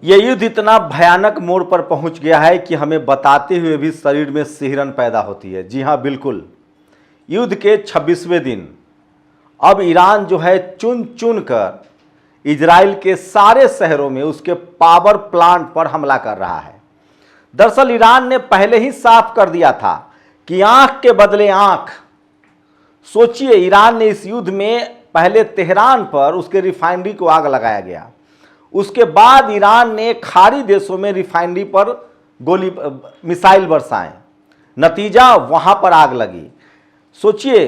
ये युद्ध इतना भयानक मोड़ पर पहुंच गया है कि हमें बताते हुए भी शरीर में सिहरन पैदा होती है। जी हाँ, बिल्कुल। युद्ध के 26वें दिन अब ईरान जो है चुन चुन कर इजराइल के सारे शहरों में उसके पावर प्लांट पर हमला कर रहा है। दरअसल ईरान ने पहले ही साफ कर दिया था कि आंख के बदले आंख। सोचिए, ईरान ने इस युद्ध में पहले तेहरान पर उसके रिफाइनरी को आग लगाया गया, उसके बाद ईरान ने खाड़ी देशों में रिफाइनरी पर मिसाइल बरसाए, नतीजा वहां पर आग लगी। सोचिए,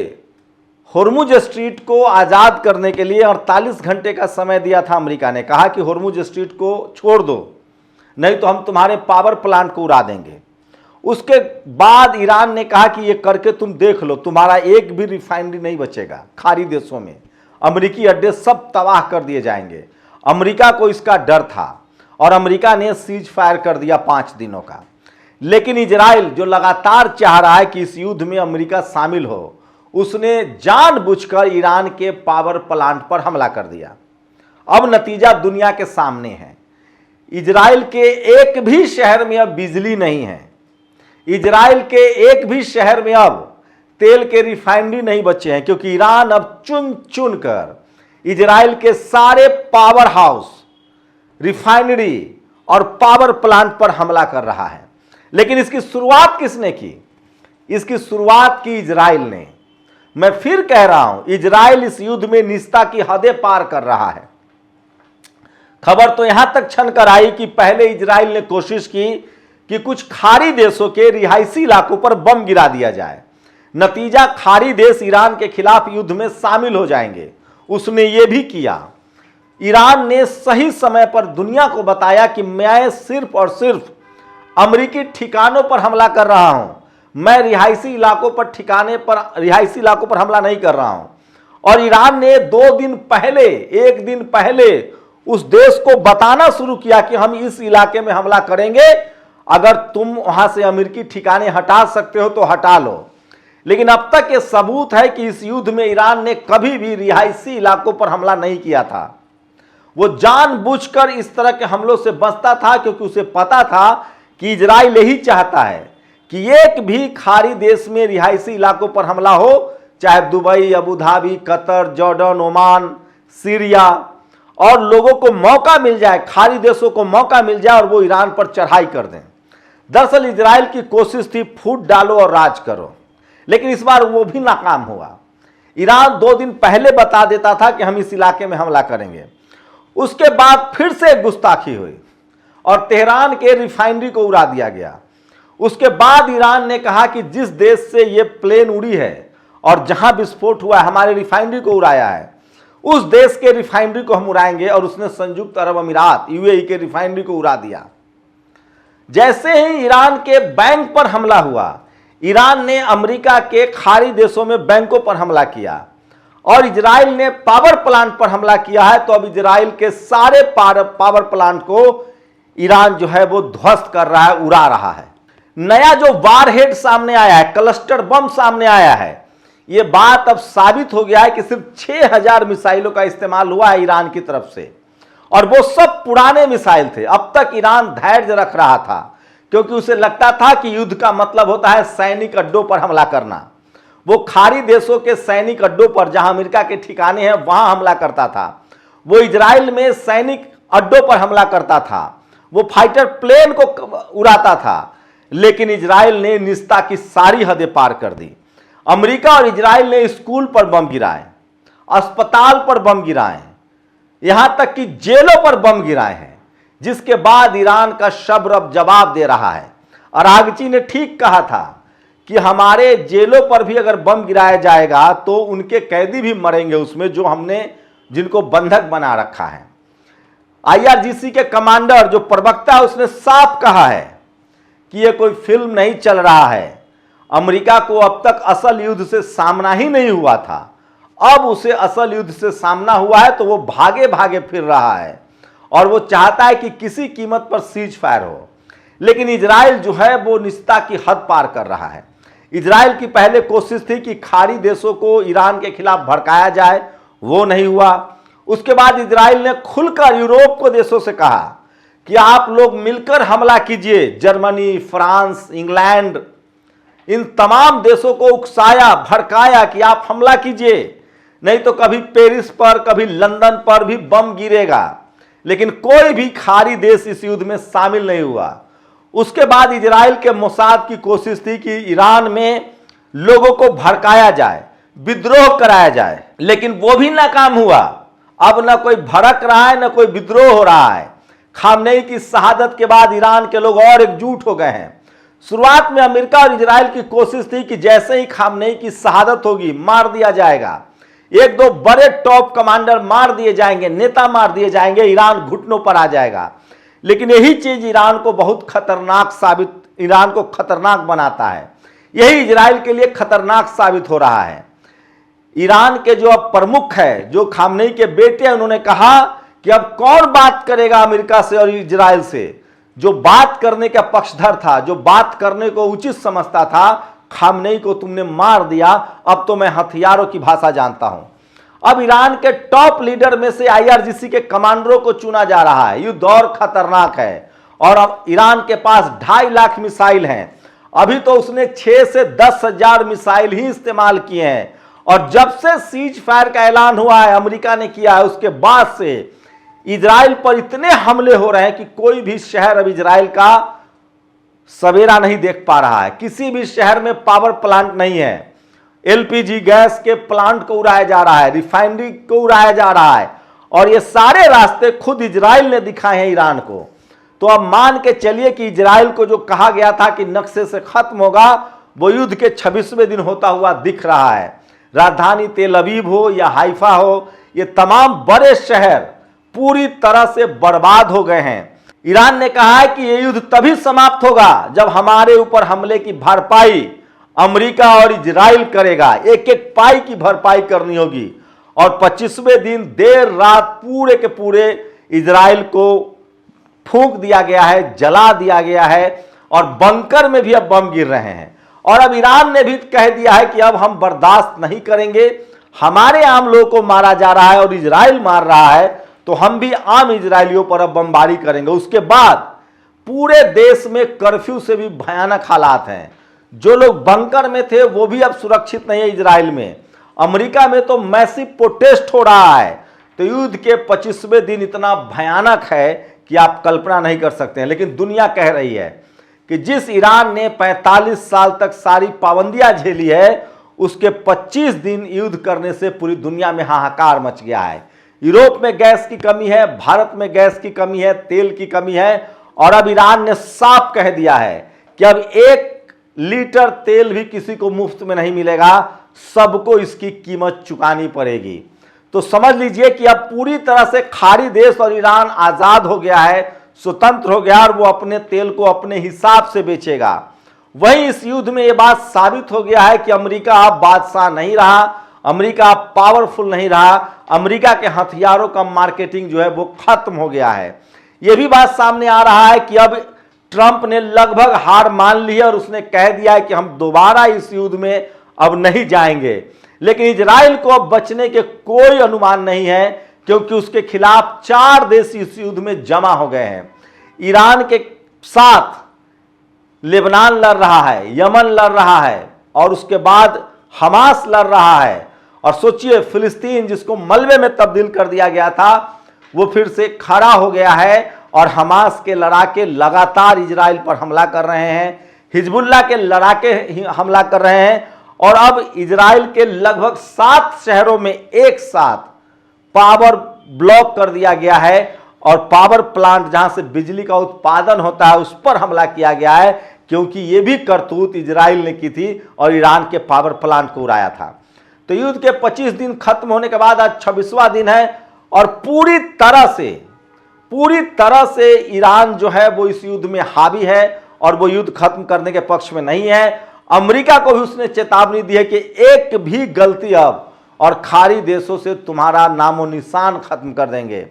होर्मुज स्ट्रीट को आज़ाद करने के लिए 48 घंटे का समय दिया था अमेरिका ने। कहा कि होर्मुज स्ट्रीट को छोड़ दो, नहीं तो हम तुम्हारे पावर प्लांट को उड़ा देंगे। उसके बाद ईरान ने कहा कि ये करके तुम देख लो, तुम्हारा एक भी रिफाइनरी नहीं बचेगा। खाड़ी देशों में अमेरिकी अड्डे सब तबाह कर दिए जाएंगे। अमेरिका को इसका डर था और अमेरिका ने सीज फायर कर दिया 5 दिनों का। लेकिन इजराइल जो लगातार चाह रहा है कि इस युद्ध में अमेरिका शामिल हो, उसने जानबूझकर ईरान के पावर प्लांट पर हमला कर दिया। अब नतीजा दुनिया के सामने है। इजराइल के एक भी शहर में अब बिजली नहीं है। इजराइल के एक भी शहर में अब तेल के रिफाइनरी नहीं बचे हैं, क्योंकि ईरान अब चुन चुन कर इजराइल के सारे पावर हाउस, रिफाइनरी और पावर प्लांट पर हमला कर रहा है। लेकिन इसकी शुरुआत किसने की? इसकी शुरुआत की इजराइल ने। मैं फिर कह रहा हूं, इजराइल इस युद्ध में निस्ता की हदें पार कर रहा है। खबर तो यहां तक छन कर आई कि पहले इजराइल ने कोशिश की कि कुछ खाड़ी देशों के रिहायशी इलाकों पर बम गिरा दिया जाए। नतीजा, खाड़ी देश ईरान के खिलाफ युद्ध में शामिल हो जाएंगे। उसने ये भी किया। ईरान ने सही समय पर दुनिया को बताया कि मैं सिर्फ और सिर्फ अमेरिकी ठिकानों पर हमला कर रहा हूं, मैं रिहायशी इलाकों पर हमला नहीं कर रहा हूं। और ईरान ने 1 दिन पहले उस देश को बताना शुरू किया कि हम इस इलाके में हमला करेंगे, अगर तुम वहां से अमेरिकी ठिकाने हटा सकते हो तो हटा लो। लेकिन अब तक ये सबूत है कि इस युद्ध में ईरान ने कभी भी रिहायशी इलाकों पर हमला नहीं किया था। वो जानबूझकर इस तरह के हमलों से बचता था, क्योंकि उसे पता था कि इजराइल यही चाहता है कि एक भी खाड़ी देश में रिहायशी इलाकों पर हमला हो, चाहे Dubai, Abu Dhabi, Qatar, Jordan, Oman, Syria, और लोगों को मौका मिल जाए, खाड़ी देशों को मौका मिल जाए और वो ईरान पर चढ़ाई कर दें। दरअसल इजराइल की कोशिश थी फूट डालो और राज करो, लेकिन इस बार वो भी नाकाम हुआ। ईरान 2 दिन पहले बता देता था कि हम इस इलाके में हमला करेंगे, उसके बाद फिर से गुस्ताखी हुई और तेहरान के रिफाइनरी को उड़ा दिया गया। उसके बाद ईरान ने कहा कि जिस देश से ये प्लेन उड़ी है और जहां विस्फोट हुआ है, हमारे रिफाइनरी को उड़ाया है, उस देश के रिफाइनरी को हम उड़ाएंगे। और उसने संयुक्त अरब अमीरात यूएई के रिफाइनरी को उड़ा दिया। जैसे ही ईरान के बैंक पर हमला हुआ, ईरान ने अमेरिका के खाड़ी देशों में बैंकों पर हमला किया और इजराइल ने पावर प्लांट पर हमला किया है। तो अब इजराइल के सारे पावर प्लांट को ईरान जो है वो ध्वस्त कर रहा है, उड़ा रहा है। नया जो वारहेड सामने आया है, क्लस्टर बम सामने आया है, ये बात अब साबित हो गया है कि सिर्फ 6000 मिसाइलों का इस्तेमाल हुआ है ईरान की तरफ से, और वो सब पुराने मिसाइल थे। अब तक ईरान धैर्य रख रहा था, क्योंकि उसे लगता था कि युद्ध का मतलब होता है सैनिक अड्डों पर हमला करना। वो खाड़ी देशों के सैनिक अड्डों पर, जहां अमेरिका के ठिकाने हैं, वहां हमला करता था। वो इजराइल में सैनिक अड्डों पर हमला करता था, वो फाइटर प्लेन को उड़ाता था। लेकिन इजराइल ने निस्ता की सारी हदें पार कर दी। अमेरिका और इजराइल ने स्कूल पर बम गिराए, अस्पताल पर बम गिराए, यहां तक कि जेलों पर बम गिराए हैं, जिसके बाद ईरान का शब्र अब जवाब दे रहा है। अरागची ने ठीक कहा था कि हमारे जेलों पर भी अगर बम गिराया जाएगा तो उनके कैदी भी मरेंगे उसमें, जो हमने जिनको बंधक बना रखा है। आईआरजीसी के कमांडर जो प्रवक्ता है, उसने साफ कहा है कि यह कोई फिल्म नहीं चल रहा है। अमेरिका को अब तक असल युद्ध से सामना ही नहीं हुआ था, अब उसे असल युद्ध से सामना हुआ है, तो वो भागे भागे फिर रहा है और वो चाहता है कि किसी कीमत पर सीज फायर हो। लेकिन इजराइल जो है वो निस्ता की हद पार कर रहा है। इजराइल की पहले कोशिश थी कि खाड़ी देशों को ईरान के खिलाफ भड़काया जाए, वो नहीं हुआ। उसके बाद इजराइल ने खुलकर यूरोप को देशों से कहा कि आप लोग मिलकर हमला कीजिए। जर्मनी, फ्रांस, इंग्लैंड, इन तमाम देशों को उकसाया, भड़काया कि आप हमला कीजिए, नहीं तो कभी पेरिस पर, कभी लंदन पर भी बम गिरेगा। लेकिन कोई भी खाड़ी देश इस युद्ध में शामिल नहीं हुआ। उसके बाद इजराइल के मोसाद की कोशिश थी कि ईरान में लोगों को भड़काया जाए, विद्रोह कराया जाए, लेकिन वो भी नाकाम हुआ। अब न कोई भड़क रहा है, न कोई विद्रोह हो रहा है। खामनेई की शहादत के बाद ईरान के लोग और एकजुट हो गए हैं। शुरुआत में अमेरिका और इजराइल की कोशिश थी कि जैसे ही खामनेई की शहादत होगी मार दिया जाएगा, एक दो बड़े टॉप कमांडर मार दिए जाएंगे, नेता मार दिए जाएंगे, ईरान घुटनों पर आ जाएगा। लेकिन यही चीज ईरान को बहुत खतरनाक ईरान को खतरनाक बनाता है। यही इजराइल के लिए खतरनाक साबित हो रहा है। ईरान के जो अब प्रमुख है, जो खामनेई के बेटे हैं, उन्होंने कहा कि अब कौन बात करेगा अमेरिका से और इजराइल से। जो बात करने का पक्षधर था, जो बात करने को उचित समझता था, खामनेई को तुमने मार दिया। अब तो मैं हथियारों की भाषा जानता हूं। अब ईरान के टॉप लीडर में से IRGC के कमांडरों को चुना जा रहा है। युद्ध और खतरनाक है। और अब ईरान के पास 2.5 लाख मिसाइल हैं। अभी तो उसने 6 से 10 हजार मिसाइल ही इस्तेमाल किए हैं। और जब से सीज फायर का ऐलान हुआ है, अमेरिका ने किया है, उसके बाद से इजराइल पर इतने हमले हो रहे हैं कि कोई भी शहर अब इजराइल का सवेरा नहीं देख पा रहा है। किसी भी शहर में पावर प्लांट नहीं है। LPG गैस के प्लांट को उड़ाया जा रहा है, रिफाइनरी को उड़ाया जा रहा है। और ये सारे रास्ते खुद इजराइल ने दिखाए हैं ईरान को। तो अब मान के चलिए कि इजराइल को जो कहा गया था कि नक्शे से खत्म होगा, वो युद्ध के 26वें दिन होता हुआ दिख रहा है। राजधानी तेल अवीव हो या हाइफा हो, ये तमाम बड़े शहर पूरी तरह से बर्बाद हो गए हैं। ईरान ने कहा है कि यह युद्ध तभी समाप्त होगा जब हमारे ऊपर हमले की भरपाई अमेरिका और इजराइल करेगा। एक एक पाई की भरपाई करनी होगी। और 25वें दिन देर रात पूरे के पूरे इजराइल को फूंक दिया गया है, जला दिया गया है। और बंकर में भी अब बम गिर रहे हैं। और अब ईरान ने भी कह दिया है कि अब हम बर्दाश्त नहीं करेंगे, हमारे आम लोगों को मारा जा रहा है और इजराइल मार रहा है, तो हम भी आम इजरायलियों पर अब बमबारी करेंगे। उसके बाद पूरे देश में कर्फ्यू से भी भयानक हालात हैं। जो लोग बंकर में थे वो भी अब सुरक्षित नहीं है इजराइल में। अमेरिका में तो मैसिव प्रोटेस्ट हो रहा है। तो युद्ध के 25वें दिन इतना भयानक है कि आप कल्पना नहीं कर सकते हैं। लेकिन दुनिया कह रही है कि जिस ईरान ने 45 साल तक सारी पाबंदियां झेली है, उसके 25 दिन युद्ध करने से पूरी दुनिया में हाहाकार मच गया है। यूरोप में गैस की कमी है, भारत में गैस की कमी है, तेल की कमी है। और अब ईरान ने साफ कह दिया है कि अब 1 लीटर तेल भी किसी को मुफ्त में नहीं मिलेगा, सबको इसकी कीमत चुकानी पड़ेगी। तो समझ लीजिए कि अब पूरी तरह से खाड़ी देश और ईरान आजाद हो गया है, स्वतंत्र हो गया, और वो अपने तेल को अपने हिसाब से बेचेगा। वहीं इस युद्ध में यह बात साबित हो गया है कि अमेरिका अब बादशाह नहीं रहा, अमेरिका अब पावरफुल नहीं रहा। अमेरिका के हथियारों का मार्केटिंग जो है वो खत्म हो गया है। यह भी बात सामने आ रहा है कि अब ट्रंप ने लगभग हार मान ली है और उसने कह दिया है कि हम दोबारा इस युद्ध में अब नहीं जाएंगे। लेकिन इजराइल को अब बचने के कोई अनुमान नहीं है, क्योंकि उसके खिलाफ 4 देश इस युद्ध में जमा हो गए हैं। ईरान के साथ लेबनान लड़ रहा है, यमन लड़ रहा है, और उसके बाद हमास लड़ रहा है। और सोचिए, फिलिस्तीन जिसको मलबे में तब्दील कर दिया गया था, वो फिर से खड़ा हो गया है। और हमास के लड़ाके लगातार इजराइल पर हमला कर रहे हैं, हिजबुल्लाह के लड़ाके हमला कर रहे हैं। और अब इजराइल के लगभग 7 शहरों में एक साथ पावर ब्लॉक कर दिया गया है। और पावर प्लांट जहां से बिजली का उत्पादन होता है, उस पर हमला किया गया है, क्योंकि यह भी करतूत इजराइल ने की थी और ईरान के पावर प्लांट को उड़ाया था। तो युद्ध के 25 दिन खत्म होने के बाद आज 26वां दिन है। और पूरी तरह से ईरान जो है वो इस युद्ध में हावी है और वो युद्ध खत्म करने के पक्ष में नहीं है। अमेरिका को भी उसने चेतावनी दी है कि एक भी गलती अब और खाड़ी देशों से तुम्हारा नामो निशान खत्म कर देंगे।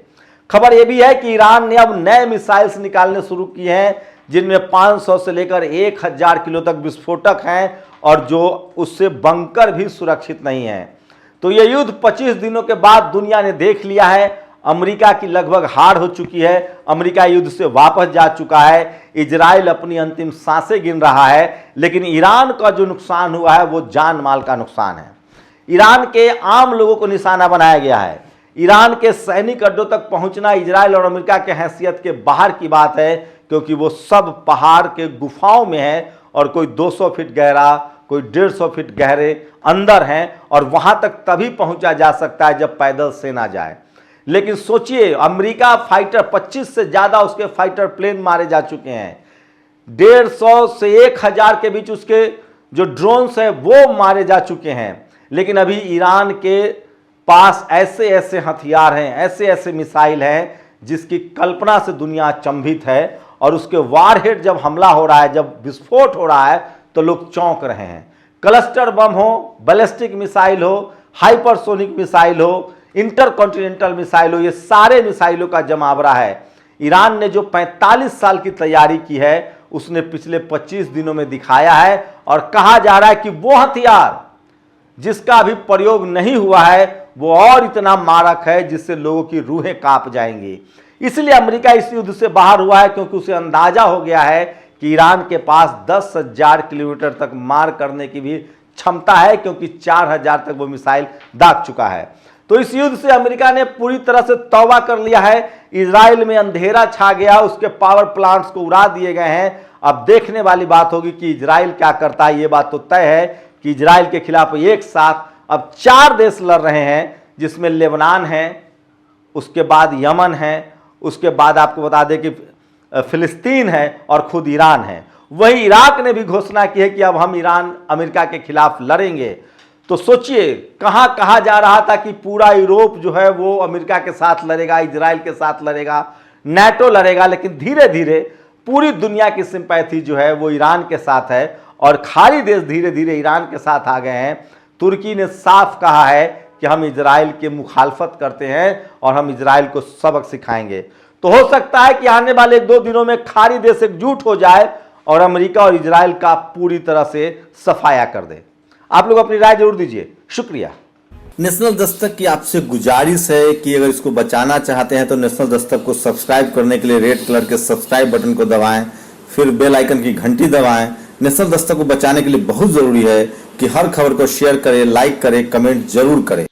खबर यह भी है कि ईरान ने अब नए मिसाइल्स निकालने शुरू किए हैं, जिनमें 500 से लेकर 1000 किलो तक विस्फोटक हैं, और जो उससे बंकर भी सुरक्षित नहीं है। तो यह युद्ध 25 दिनों के बाद दुनिया ने देख लिया है। अमेरिका की लगभग हार हो चुकी है, अमेरिका युद्ध से वापस जा चुका है, इजराइल अपनी अंतिम सांसें गिन रहा है, लेकिन ईरान का जो नुकसान हुआ है वो जान माल का नुकसान है। ईरान के आम लोगों को निशाना बनाया गया है। ईरान के सैनिक अड्डों तक पहुंचना इजराइल और अमेरिका के हैसियत के बाहर की बात है, क्योंकि वो सब पहाड़ के गुफाओं में है और कोई 200 फीट गहरा, कोई 150 फीट गहरे अंदर हैं, और वहां तक तभी पहुंचा जा सकता है जब पैदल सेना जाए। लेकिन सोचिए, अमेरिका फाइटर 25 से ज्यादा उसके फाइटर प्लेन मारे जा चुके हैं, 150 से 1000 के बीच उसके जो ड्रोन्स है वो मारे जा चुके हैं। लेकिन अभी ईरान के पास ऐसे ऐसे हथियार हैं, ऐसे ऐसे मिसाइल हैं जिसकी कल्पना से दुनिया अचंभित है, और उसके वारहेड जब हमला हो रहा है, जब विस्फोट हो रहा है, तो लोग चौंक रहे हैं। क्लस्टर बम हो, बैलिस्टिक मिसाइल हो, हाइपरसोनिक मिसाइल हो, इंटरकॉन्टिनेंटल मिसाइल हो, ये सारे मिसाइलों का जमावड़ा है। ईरान ने जो 45 साल की तैयारी की है उसने पिछले 25 दिनों में दिखाया है, और कहा जा रहा है कि वो हथियार जिसका अभी प्रयोग नहीं हुआ है वो और इतना मारक है जिससे लोगों की रूहें कांप जाएंगी। इसलिए अमेरिका इस युद्ध से बाहर हुआ है, क्योंकि उसे अंदाजा हो गया है कि ईरान के पास 10,000 किलोमीटर तक मार करने की भी क्षमता है, क्योंकि 4,000 तक वो मिसाइल दाग चुका है। तो इस युद्ध से अमेरिका ने पूरी तरह से तौबा कर लिया है। इजराइल में अंधेरा छा गया, उसके पावर प्लांट्स को उड़ा दिए गए हैं। अब देखने वाली बात होगी कि इजराइल क्या करता है। ये बात तो तय है कि इजराइल के खिलाफ एक साथ अब 4 देश लड़ रहे हैं, जिसमें लेबनान है, उसके बाद यमन है, उसके बाद आपको बता दें कि फिलिस्तीन है, और खुद ईरान है। वही इराक ने भी घोषणा की है कि अब हम ईरान अमेरिका के खिलाफ लड़ेंगे। तो सोचिए, कहाँ कहा जा रहा था कि पूरा यूरोप जो है वो अमेरिका के साथ लड़ेगा, इजराइल के साथ लड़ेगा, नाटो लड़ेगा, लेकिन धीरे धीरे पूरी दुनिया की सिंपैथी जो है वो ईरान के साथ है, और खाड़ी देश धीरे धीरे ईरान के साथ आ गए हैं। तुर्की ने साफ कहा है कि हम इजराइल की मुखालफत करते हैं और हम इजराइल को सबक सिखाएंगे। तो हो सकता है कि आने वाले 1-2 दिनों में खाड़ी देश एकजुट हो जाए और अमेरिका और इजराइल का पूरी तरह से सफाया कर दे। आप लोग अपनी राय जरूर दीजिए। शुक्रिया। नेशनल दस्तक की आपसे गुजारिश है कि अगर इसको बचाना चाहते हैं तो नेशनल दस्तक को सब्सक्राइब करने के लिए रेड कलर के सब्सक्राइब बटन को दबाएं, फिर बेल आइकन की घंटी दबाएं। नेशनल दस्तक को बचाने के लिए बहुत जरूरी है कि हर खबर को शेयर करें, लाइक करें, कमेंट जरूर करें।